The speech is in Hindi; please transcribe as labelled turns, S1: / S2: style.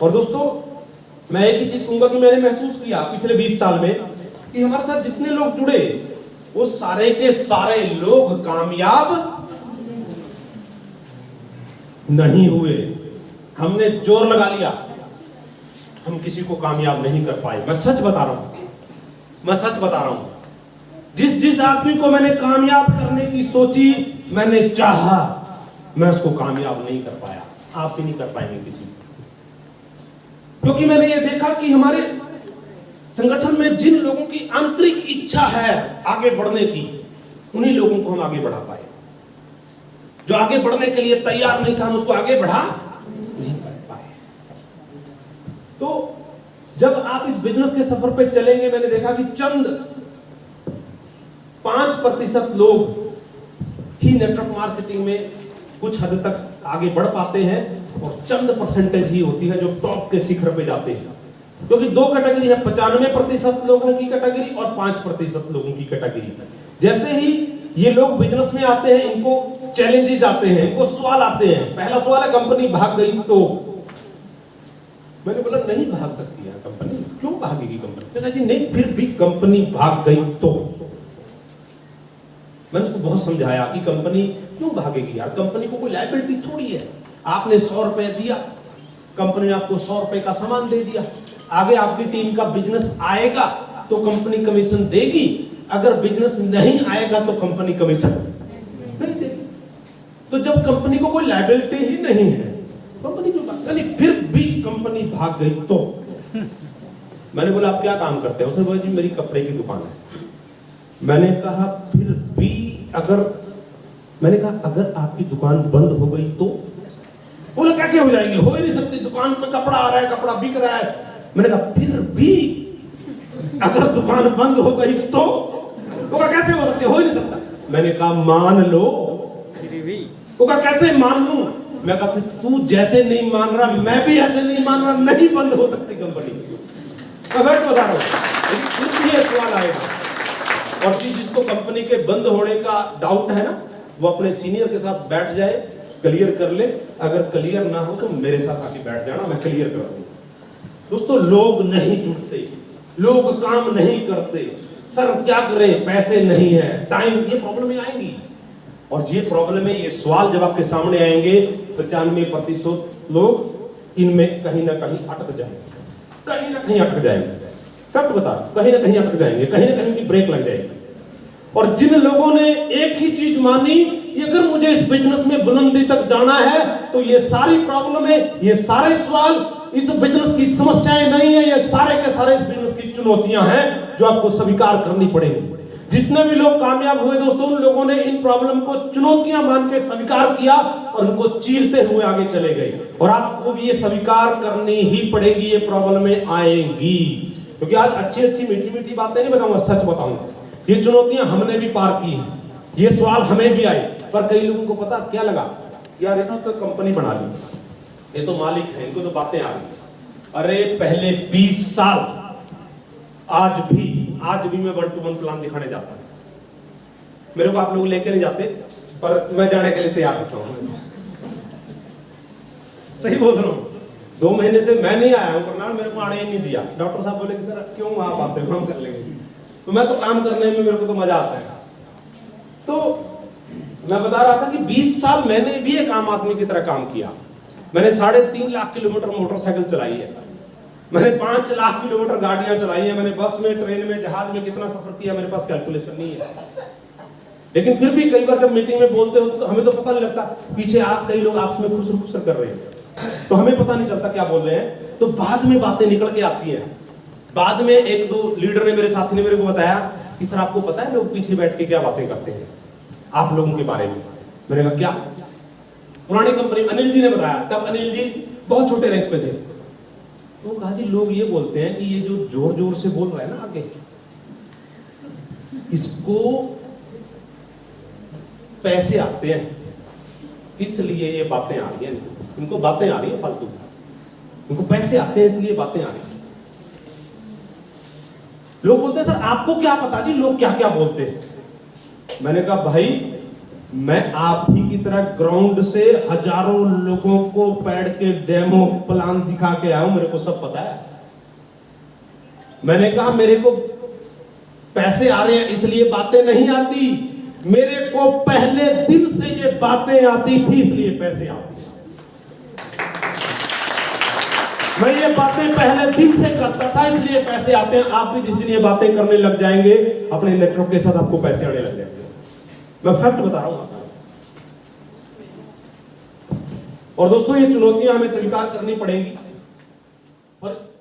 S1: और दोस्तों मैं एक ही चीज कहूंगा कि मैंने महसूस किया पिछले 20 साल में कि हमारे साथ जितने लोग जुड़े वो सारे के सारे लोग कामयाब नहीं हुए। हमने जोर लगा लिया, हम किसी को कामयाब नहीं कर पाए। मैं सच बता रहा हूं, मैं सच बता रहा हूं। जिस जिस आदमी को मैंने कामयाब करने की सोची, मैंने चाहा, मैं उसको कामयाब नहीं कर पाया। आप भी नहीं कर पाएंगे किसी को, क्योंकि मैंने ये देखा कि हमारे संगठन में जिन लोगों की आंतरिक इच्छा है आगे बढ़ने की, उन्हीं लोगों को हम आगे बढ़ा पाए। जो आगे बढ़ने के लिए तैयार नहीं था, हम उसको आगे बढ़ा नहीं कर पाए। तो जब आप इस बिजनेस के सफर पे चलेंगे, मैंने देखा कि चंद 5% लोग ही नेटवर्क मार्केटिंग में कुछ हद तक आगे बढ़ पाते हैं, और चंद परसेंटेज ही होती है जो टॉप के शिखर पे जाते हैं। क्योंकि दो कैटेगरी है, 95% लोगों की कैटेगरी और 5% लोगों की कैटेगरी। जैसे ही ये लोग बिजनेस में आते हैं, इनको चैलेंजेस आते हैं, इनको सवाल आते हैं। पहला सवाल है, कंपनी भाग गई तो? मैंने बोला नहीं भाग सकती है कंपनी। क्यों भागेगी कंपनी? मैंने कहा जी नहीं, फिर भी कंपनी भाग गई तो? मैंने उसको बहुत समझाया कि कंपनी क्यों भागेगी यार, कंपनी को कोई लायबिलिटी थोड़ी है। आपने 100 रुपए दिया, कंपनी ने आपको 100 रुपए का सामान दे दिया। आगे आपकी टीम का बिजनेस आएगा तो कंपनी कमीशन देगी, अगर बिजनेस नहीं आएगा तो कंपनी कमीशन नहीं देगी। तो जब कंपनी को कोई लायबिलिटी ही नहीं है, कंपनी क्यों भाग? फिर भी कंपनी भाग गई तो? मैंने बोला आप क्या काम करते हैं? उसने बोला जी मेरी कपड़े की दुकान है। मैंने कहा फिर भी अगर, मैंने कहा अगर आपकी दुकान बंद हो गई तो? बोला कैसे हो जाएगी, हो ही नहीं सकती, दुकान में कपड़ा आ रहा है, कपड़ा बिक रहा है। मैंने कहा फिर भी अगर दुकान बंद हो गई तो? बोला कैसे हो सकती, हो ही नहीं सकता। मैंने कहा मान लो। बोला कैसे मान लूं? मैं कहा फिर तू जैसे नहीं मान रहा, मैं भी ऐसे नहीं मान रहा, नहीं बंद हो सकती कंपनी। मैं बता रहा हूं, ये सवाल आएगा। और जिसको कंपनी के बंद होने का डाउट है ना, वो अपने सीनियर के साथ बैठ जाए, क्लियर कर ले। अगर क्लियर ना हो तो मेरे साथ आके बैठ जाना, मैं क्लियर कर दूंगा। दोस्तों लोग नहीं जुड़ते, लोग काम नहीं करते। सर क्या करें, पैसे नहीं है, टाइम, ये प्रॉब्लम आएंगी। और ये प्रॉब्लम है, ये सवाल जब आपके सामने आएंगे, 95% लोग इनमें कहीं ना कहीं अटक जाएंगे, कहीं ना कहीं अटक जाएंगे। फैक्ट बता, कहीं ना कहीं अटक जाएंगे, कहीं ना कहीं उनकी ब्रेक लग जाएगी। और जिन लोगों ने एक ही चीज मानी, अगर मुझे इस बिजनेस में बुलंदी तक जाना है तो ये सारी प्रॉब्लम है, ये सारे सवाल इस बिजनेस की समस्याएं नहीं है, ये सारे के सारे इस बिजनेस की चुनौतियां हैं जो आपको स्वीकार करनी पड़ेगी। जितने भी लोग कामयाब हुए दोस्तों, उन लोगों ने इन प्रॉब्लम को चुनौतियां मान के स्वीकार किया और उनको चीरते हुए आगे चले गए। और आपको भी ये स्वीकार करनी ही पड़ेगी, ये प्रॉब्लम आएंगी। क्योंकि आज अच्छी अच्छी मीठी मीठी बातें नहीं बताऊंगा, सच बताऊंगा। ये चुनौतियां हमने भी पार की हैं, ये सवाल हमें भी आए। पर कई लोगों को पता क्या लगा, यार इन्होंने तो कंपनी बना ली, ये तो मालिक है, इनको तो बातें आ रही। अरे पहले 20 साल, आज भी मैं 1-to-1 प्लान दिखाने जाता हूं। मेरे को आप लोग लेके नहीं जाते, पर मैं जाने के लिए तैयार होता हूं। सही बोल रहा हूं। 2 महीने से मैं नहीं आया हूं करनाल, मेरे को आने ही नहीं दिया। डॉक्टर साहब बोले कि सर क्यों आप आते हो, हम कर लेंगे। तो मैं तो काम करने में मेरे को तो मजा आता है। तो मैं बता रहा था कि 20 साल मैंने भी एक आम आदमी की तरह काम किया। मैंने 3.5 लाख किलोमीटर मोटरसाइकिल चलाई है, मैंने 5 लाख किलोमीटर गाड़ियां चलाई है, मैंने बस में, ट्रेन में, जहाज में कितना सफर किया मेरे पास कैलकुलेशन नहीं है। लेकिन फिर भी कई बार जब मीटिंग में बोलते हो तो हमें तो पता नहीं लगता, पीछे आप कई लोग आपस में खुसर कर रहे हैं, तो हमें पता नहीं चलता क्या बोल रहे हैं। तो बाद में बातें निकल के आती हैं। बाद में 1-2 लीडर ने, मेरे साथी ने मेरे को बताया कि सर आपको पता है लोग पीछे बैठ के क्या बातें करते हैं आप लोगों के बारे में। मैंने कहा क्या? पुरानी कंपनी, अनिल जी ने बताया। तब अनिल जी बहुत छोटे रैंक पे थे। तो कहा जी लोग ये बोलते हैं कि ये जो जोर जोर से बोल रहा है ना आगे, इसको पैसे आते हैं, इसलिए ये बातें आ रही हैं, इनको बातें आ रही है फालतू, इनको पैसे आते हैं इसलिए बातें आ रही हैं। लोग बोलते हैं सर आपको क्या पता जी लोग क्या क्या बोलते हैं। मैंने कहा भाई मैं आप ही की तरह ग्राउंड से हजारों लोगों को पैड के डेमो प्लान दिखा के आया हूं, मेरे को सब पता है। मैंने कहा मेरे को पैसे आ रहे हैं इसलिए बातें नहीं आती, मेरे को पहले दिन से ये बातें आती थी इसलिए पैसे आते। मैं ये बातें पहले दिन से करता था इसलिए पैसे आते हैं। आप भी जिस दिन ये बातें करने लग जाएंगे अपने नेटवर्क के साथ आपको पैसे आने लग जाएंगे। मैं फैक्ट बता रहा हूं। और दोस्तों ये चुनौतियां हमें स्वीकार करनी पड़ेंगी, पर